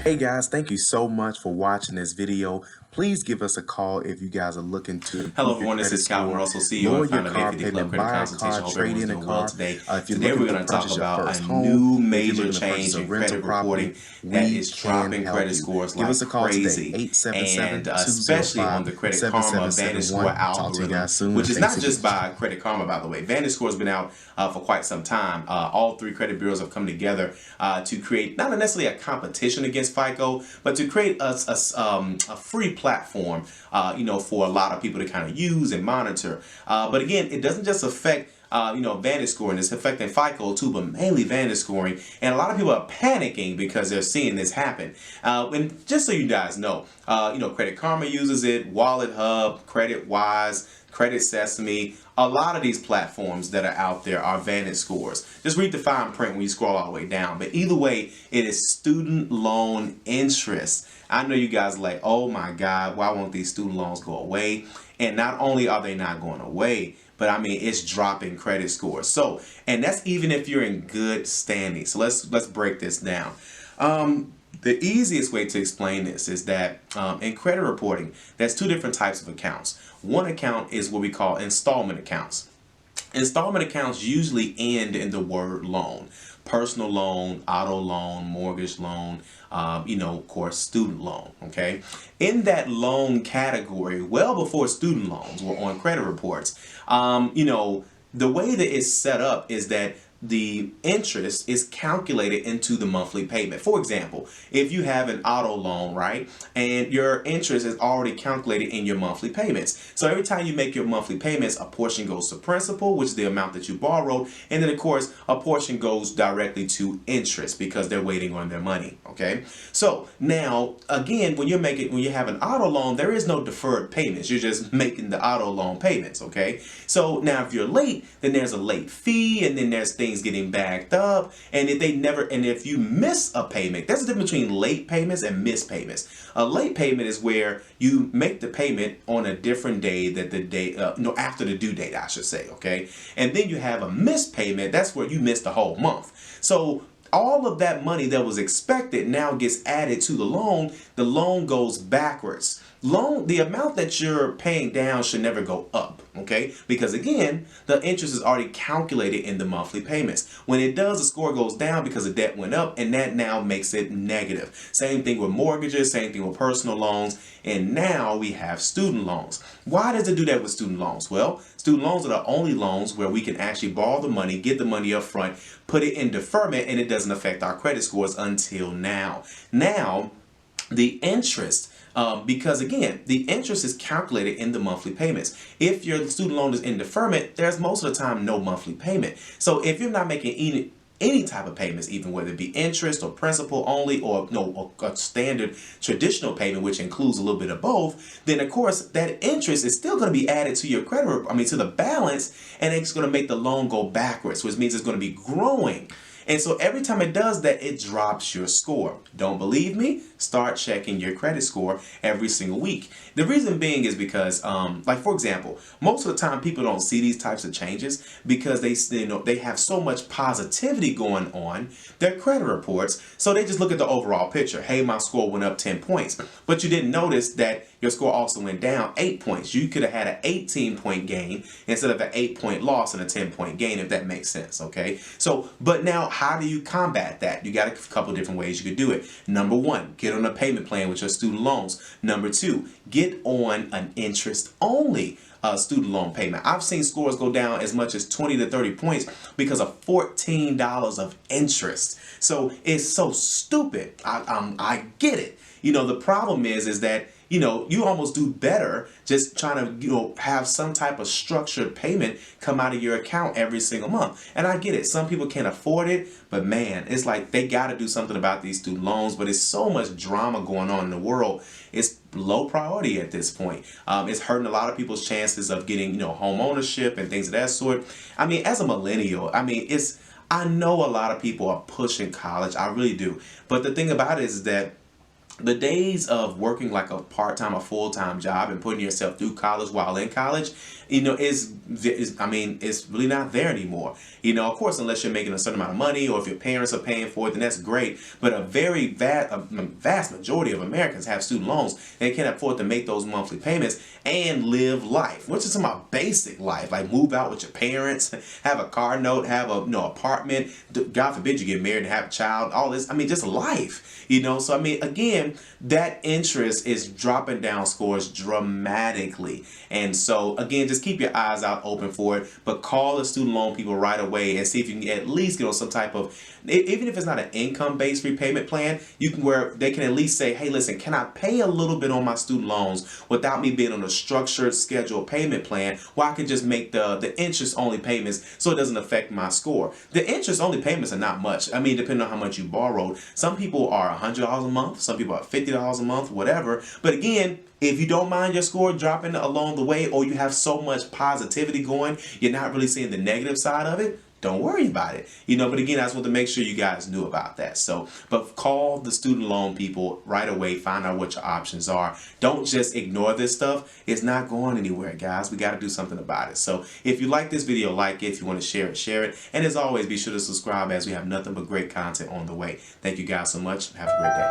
Hey guys, thank you so much for watching this video. Please give us a call if you guys are looking to Hello improve your everyone, this credit is Calvin score, Russell, CEO lower and your founder of car A50 Club payment, Credit buy a Consultation. car, Hope trade everyone's in a doing well car. today. If you're Today we're looking to going to talk purchase your about a first home, new if you're major looking to purchase change a in rental credit property, reporting that we is can dropping help credit you. scores Give like us a call today, crazy, and especially on the Credit Karma Vantage Score 877-205-7771. Talk to you algorithm, guys soon, and which is thanks not again. just by Credit Karma, by the way. Vantage Score has been out for quite some time. All three credit bureaus have come together to create not necessarily a competition against FICO, but to create a free platform, for a lot of people to kind of use and monitor. But again, it doesn't just affect Vantage scoring. It's affecting FICO too, but mainly Vantage scoring. And a lot of people are panicking because they're seeing this happen. And just so you guys know, Credit Karma uses it, Wallet Hub, Credit Wise, Credit Sesame. A lot of these platforms that are out there are Vantage scores. Just read the fine print when you scroll all the way down. But either way, it is student loan interest. I know you guys are like, oh my God, why won't these student loans go away? And not only are they not going away, but I mean, it's dropping credit scores. So, and that's even if you're in good standing. So let's break this down. The easiest way to explain this is that in credit reporting, there's two different types of accounts. One account is what we call installment accounts. Installment accounts usually end in the word loan. Personal loan, auto loan, mortgage loan, of course, student loan, okay? In that loan category, well before student loans were on credit reports, the way that it's set up is that the interest is calculated into the monthly payment. For example, if you have an auto loan, right, and your interest is already calculated in your monthly payments. So every time you make your monthly payments, a portion goes to principal, which is the amount that you borrowed, and then of course, a portion goes directly to interest because they're waiting on their money, okay? So now, again, when you have an auto loan, there is no deferred payments. You're just making the auto loan payments, okay? So now if you're late, then there's a late fee, and then there's things getting backed up, and if you miss a payment, there's a difference between late payments and missed payments. A late payment is where you make the payment on a different day after the due date, I should say, okay? And then you have a missed payment. That's where you missed the whole month. So all of that money that was expected now gets added to the loan. The loan goes backwards. The amount that you're paying down should never go up, okay? Because again, the interest is already calculated in the monthly payments. When it does, the score goes down because the debt went up, and that now makes it negative. Same thing with mortgages, same thing with personal loans, and now we have student loans. Why does it do that with student loans? Well, student loans are the only loans where we can actually borrow the money, get the money up front, put it in deferment, and it doesn't affect our credit scores until now. Now, the interest, because again, the interest is calculated in the monthly payments. If your student loan is in deferment, there's most of the time no monthly payment. So if you're not making any type of payments, even whether it be interest or principal only, or a standard traditional payment, which includes a little bit of both, then of course that interest is still going to be added to your to the balance, and it's going to make the loan go backwards, which means it's going to be growing. And so every time it does that, it drops your score. Don't believe me? Start checking your credit score every single week. The reason being is because, for example, most of the time people don't see these types of changes because they have so much positivity going on their credit reports. So they just look at the overall picture. Hey, my score went up 10 points. But you didn't notice that your score also went down 8 points. You could have had an 18-point gain instead of an 8-point loss and a 10-point gain, if that makes sense, okay? So, but now how do you combat that? You got a couple different ways you could do it. Number one, get on a payment plan with your student loans. Number two, get on an interest-only student loan payment. I've seen scores go down as much as 20 to 30 points because of $14 of interest. So it's so stupid. I get it. The problem is that you almost do better just trying to, have some type of structured payment come out of your account every single month. And I get it. Some people can't afford it, but man, it's like they got to do something about these student loans, but it's so much drama going on in the world. It's low priority at this point. It's hurting a lot of people's chances of getting, home ownership and things of that sort. I mean, as a millennial, I know a lot of people are pushing college. I really do. But the thing about it is that the days of working like a part-time or full-time job and putting yourself through college while in college, it's really not there anymore. Of course, unless you're making a certain amount of money or if your parents are paying for it, then that's great. But a vast majority of Americans have student loans. They can't afford to make those monthly payments and live life, which is about basic life, like move out with your parents, have a car note, have a apartment. God forbid you get married and have a child. All this, just life. So again, that interest is dropping down scores dramatically. And so again, just keep your eyes out open for it, but call the student loan people right away and see if you can at least get on some type of, even if it's not an income-based repayment plan, where they can at least say, hey, listen, can I pay a little bit on my student loans without me being on a structured scheduled payment plan where I can just make the interest-only payments so it doesn't affect my score. The interest-only payments are not much. Depending on how much you borrowed. Some people are $100 a month, some people are $50 a month, whatever. But again, if you don't mind your score dropping along the way, or you have so much positivity going, you're not really seeing the negative side of it, don't worry about it. But again, I just want to make sure you guys knew about that. So, but call the student loan people right away, find out what your options are. Don't just ignore this stuff. It's not going anywhere, guys. We got to do something about it. So if you like this video, like it. If you want to share it, share it. And as always, be sure to subscribe, as we have nothing but great content on the way. Thank you guys so much. Have a great day.